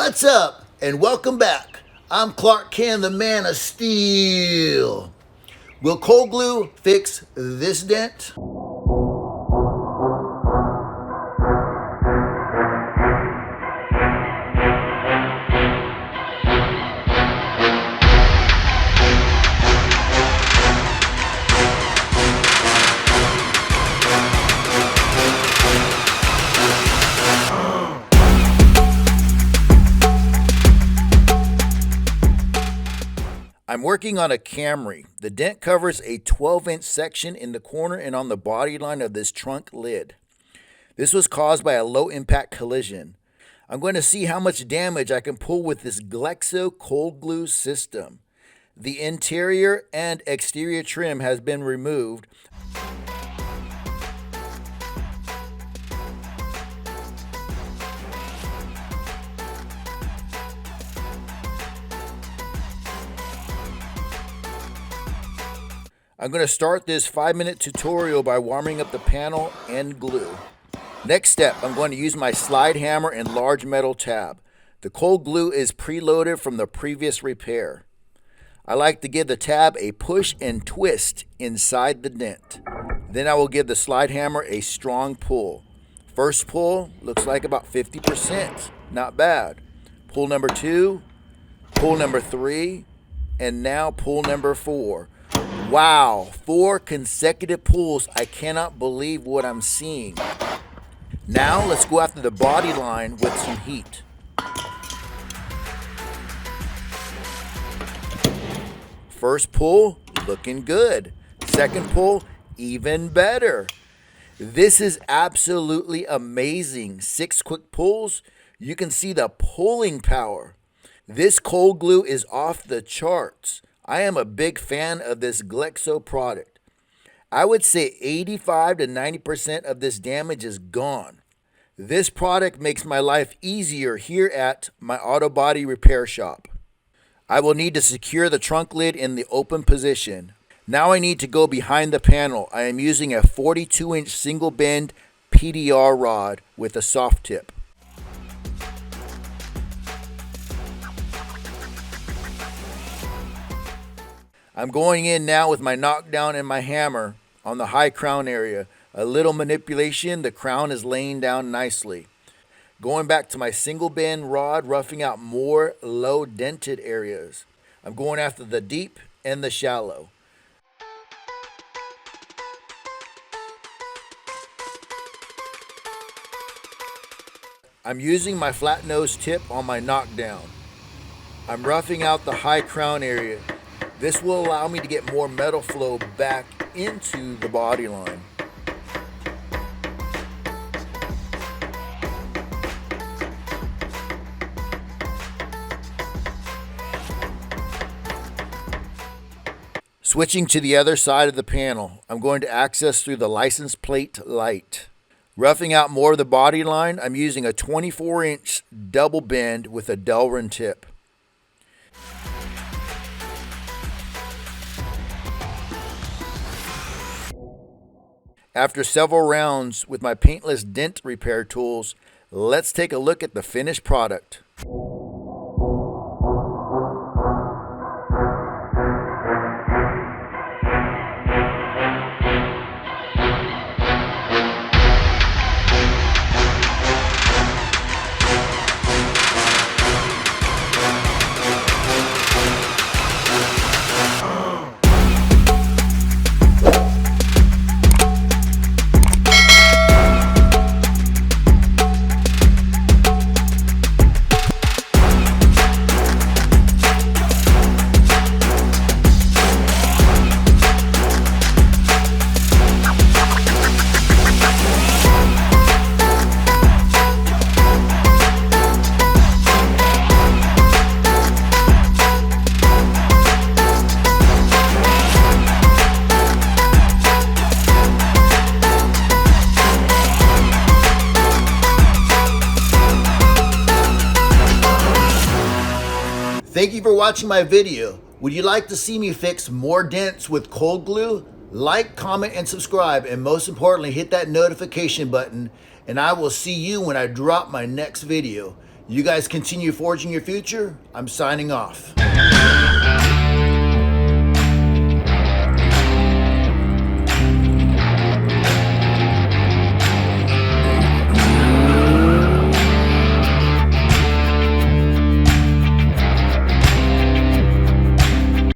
What's up and welcome back. I'm Clark Kent, the man of steel. Will cold glue fix this dent? I'm working on a Camry. The dent covers a 12-inch section in the corner and on the body line of this trunk lid. This was caused by a low-impact collision. I'm going to see how much damage I can pull with this glexo cold glue system. The interior and exterior trim has been removed. I'm going to start this 5-minute tutorial by warming up the panel and glue. Next step, I'm going to use my slide hammer and large metal tab. The cold glue is preloaded from the previous repair. I like to give the tab a push and twist inside the dent. Then I will give the slide hammer a strong pull. First pull looks like about 50%. Not bad. Pull number 2, pull number 3, and now pull number 4. Wow, 4 consecutive pulls. I cannot believe what I'm seeing. Now let's go after the body line with some heat. First pull, looking good. Second pull, even better. This is absolutely amazing. 6 quick pulls. You can see the pulling power. This cold glue is off the charts. I am a big fan of this glexo product. I would say 85 to 90% of this damage is gone. This product makes my life easier here at my auto body repair shop. I will need to secure the trunk lid in the open position. Now I need to go behind the panel. I am using a 42-inch single bend PDR rod with a soft tip. I'm going in now with my knockdown and my hammer on the high crown area. A little manipulation, the crown is laying down nicely. Going back to my single bend rod, roughing out more low dented areas. I'm going after the deep and the shallow. I'm using my flat nose tip on my knockdown. I'm roughing out the high crown area. This will allow me to get more metal flow back into the body line. Switching to the other side of the panel, I'm going to access through the license plate light. Roughing out more of the body line, I'm using a 24-inch double bend with a delrin tip. After several rounds with my Paintless Dent Repair tools, let's take a look at the finished product. Thank you for watching my video. Would you like to see me fix more dents with cold glue? Like, comment, and subscribe, and most importantly, hit that notification button, and I will see you when I drop my next video. You guys continue forging your future. I'm signing off.